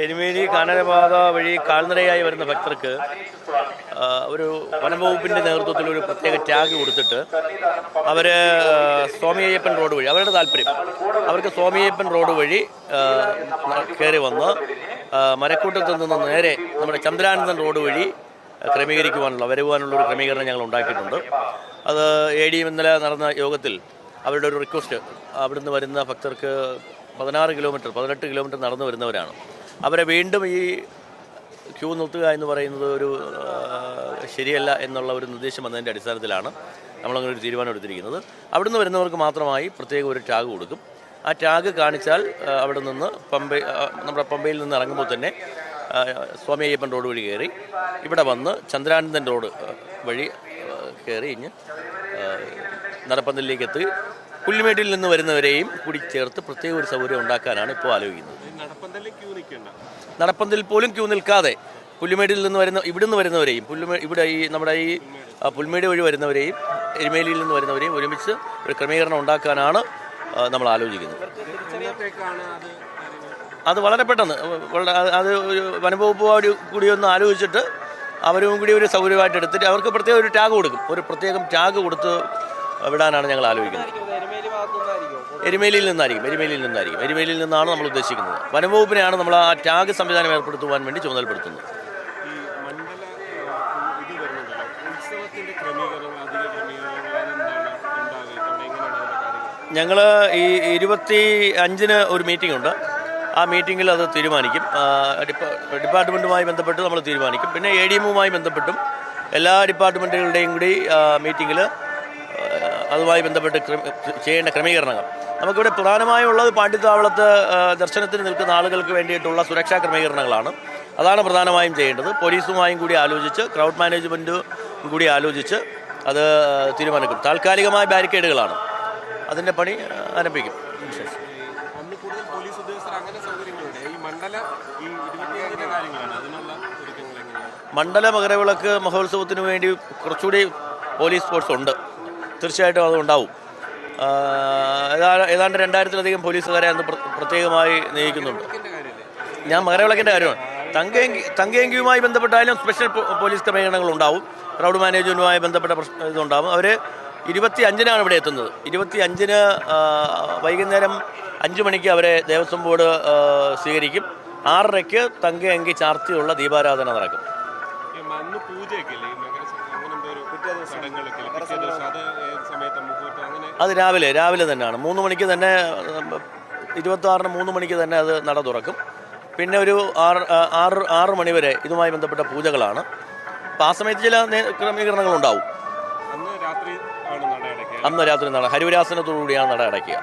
എരുമേലി കാനനപാത വഴി കാൽനടയായി വരുന്ന ഭക്തർക്ക് ഒരു വനംവകുപ്പിൻ്റെ നേതൃത്വത്തിൽ ഒരു പ്രത്യേക ടാഗ് കൊടുത്തിട്ട് അവർ സ്വാമി അയ്യപ്പൻ റോഡ് വഴി, അവരുടെ താല്പര്യം അവർക്ക് സ്വാമി അയ്യപ്പൻ റോഡ് വഴി കയറി വന്ന് മരക്കൂട്ടത്തിൽ നിന്ന് നേരെ നമ്മുടെ ചന്ദ്രാനന്ദൻ റോഡ് വഴി വരുവാനുള്ളൊരു ക്രമീകരണം ഞങ്ങൾ ഉണ്ടാക്കിയിട്ടുണ്ട്. അത് ADM ഇന്നലെ നടന്ന യോഗത്തിൽ അവരുടെ ഒരു റിക്വസ്റ്റ്, അവിടുന്ന് വരുന്ന ഭക്തർക്ക് 18 കിലോമീറ്റർ നടന്നു വരുന്നവരാണ്. അവരെ വീണ്ടും ഈ ക്യൂ നിർത്തുക എന്ന് പറയുന്നത് ഒരു ശരിയല്ല എന്നുള്ള ഒരു നിർദ്ദേശം വന്നതിൻ്റെ അടിസ്ഥാനത്തിലാണ് നമ്മളങ്ങനെ ഒരു തീരുമാനം എടുത്തിരിക്കുന്നത്. അവിടുന്ന് വരുന്നവർക്ക് മാത്രമായി പ്രത്യേക ഒരു ടാഗ് കൊടുക്കും. ആ ടാഗ് കാണിച്ചാൽ അവിടെ നിന്ന് നമ്മുടെ പമ്പയിൽ നിന്ന് ഇറങ്ങുമ്പോൾ തന്നെ സ്വാമി അയ്യപ്പൻ റോഡ് വഴി കയറി ഇവിടെ വന്ന് ചന്ദ്രാനന്ദൻ റോഡ് വഴി കയറി ഇഞ്ഞ് നടപ്പന്തലിലേക്ക് എത്തി പുല്ലുമേട്ടിൽ നിന്ന് വരുന്നവരെയും കൂടി ചേർത്ത് പ്രത്യേക ഒരു സൗകര്യം ഉണ്ടാക്കാനാണ് ഇപ്പോൾ ആലോചിക്കുന്നത്. നടപ്പന്തലിൽ പോലും ക്യൂ നിൽക്കാതെ പുല്ലുമേട്ടിൽ നിന്ന് ഇവിടുന്ന് വരുന്നവരെയും ഇവിടെ ഈ നമ്മുടെ ഈ പുൽമേട് വഴി വരുന്നവരെയും എരുമേലിയിൽ നിന്ന് വരുന്നവരെയും ഒരുമിച്ച് ഒരു ക്രമീകരണം ഉണ്ടാക്കാനാണ് നമ്മൾ ആലോചിക്കുന്നത്. അത് വളരെ പെട്ടെന്ന് അത് ഒരു വനംവകുപ്പ് കൂടി ഒന്ന് ആലോചിച്ചിട്ട് അവരും കൂടി ഒരു സൗകര്യമായിട്ട് എടുത്തിട്ട് അവർക്ക് പ്രത്യേക ഒരു ടാഗ് കൊടുക്കും. ഒരു പ്രത്യേകം ടാഗ് കൊടുത്ത് വിടാനാണ് ഞങ്ങൾ ആലോചിക്കുന്നത്. എരുമേലിയിൽ നിന്നാണ് നമ്മൾ ഉദ്ദേശിക്കുന്നത്. വനംവകുപ്പിനെയാണ് നമ്മൾ ആ ടാഗ് സംവിധാനം ഏർപ്പെടുത്തുവാൻ വേണ്ടി ചുമതലപ്പെടുത്തുന്നത്. ഞങ്ങൾ ഈ 25-ന് ഒരു മീറ്റിംഗ് ഉണ്ട്. ആ മീറ്റിങ്ങിൽ അത് തീരുമാനിക്കും. ഡിപ്പാർട്ട്മെൻറ്റുമായി ബന്ധപ്പെട്ട് നമ്മൾ തീരുമാനിക്കും. പിന്നെ ADM-വുമായി ബന്ധപ്പെട്ടും എല്ലാ ഡിപ്പാർട്ട്മെൻറ്റുകളുടെയും കൂടി മീറ്റിങ്ങിൽ അതുമായി ബന്ധപ്പെട്ട് ചെയ്യേണ്ട ക്രമീകരണങ്ങൾ. നമുക്കിവിടെ പ്രധാനമായും ഉള്ളത് പാണ്ഡിത്താവളത്ത് ദർശനത്തിന് നിൽക്കുന്ന ആളുകൾക്ക് വേണ്ടിയിട്ടുള്ള സുരക്ഷാ ക്രമീകരണങ്ങളാണ്. അതാണ് പ്രധാനമായും ചെയ്യേണ്ടത്. പോലീസുമായും കൂടി ആലോചിച്ച് ക്രൗഡ് മാനേജ്മെൻറ്റും കൂടി ആലോചിച്ച് അത് തീരുമാനിക്കും. താൽക്കാലികമായ ബാരിക്കേഡുകളാണ്, അതിൻ്റെ പണി ആരംഭിക്കും. മണ്ഡല മകരവിളക്ക് മഹോത്സവത്തിന് വേണ്ടി കുറച്ചുകൂടി പോലീസ് ഫോഴ്സ് ഉണ്ട്. തീർച്ചയായിട്ടും അതുണ്ടാവും. ഏതാണ്ട് 2000-ലധികം പോലീസുകാരെ അന്ന് പ്രത്യേകമായി നിയോഗിക്കുന്നുണ്ട്. ഞാൻ മകരവിളക്കിൻ്റെ കാര്യമാണ്. തങ്കയങ്കിയുമായി ബന്ധപ്പെട്ടാലും സ്പെഷ്യൽ പോലീസ് ക്രമീകരണങ്ങൾ ഉണ്ടാവും. ക്രൗഡ് മാനേജ്മെൻറ്റുമായി ബന്ധപ്പെട്ട ഇതുണ്ടാവും. അവർ 25-നാണ് ഇവിടെ എത്തുന്നത്. 25-ന് വൈകുന്നേരം 5 മണിക്ക് അവരെ ദേവസ്വം ബോർഡ് സ്വീകരിക്കും. 6:30-ക്ക് തങ്കയങ്കി ചാർത്തിയുള്ള ദീപാരാധന നടക്കും. അത് രാവിലെ തന്നെയാണ്. 3 മണിക്ക് തന്നെ, 26-ന് 3 മണിക്ക് തന്നെ അത് നട തുറക്കും. പിന്നെ ഒരു 6 മണി വരെ ഇതുമായി ബന്ധപ്പെട്ട പൂജകളാണ്. അപ്പോൾ ആ സമയത്ത് ചില ക്രമീകരണങ്ങളുണ്ടാവും. അന്ന് രാത്രി ഹരിവരാസനത്തോടുകൂടിയാണ് നട അടയ്ക്കുക.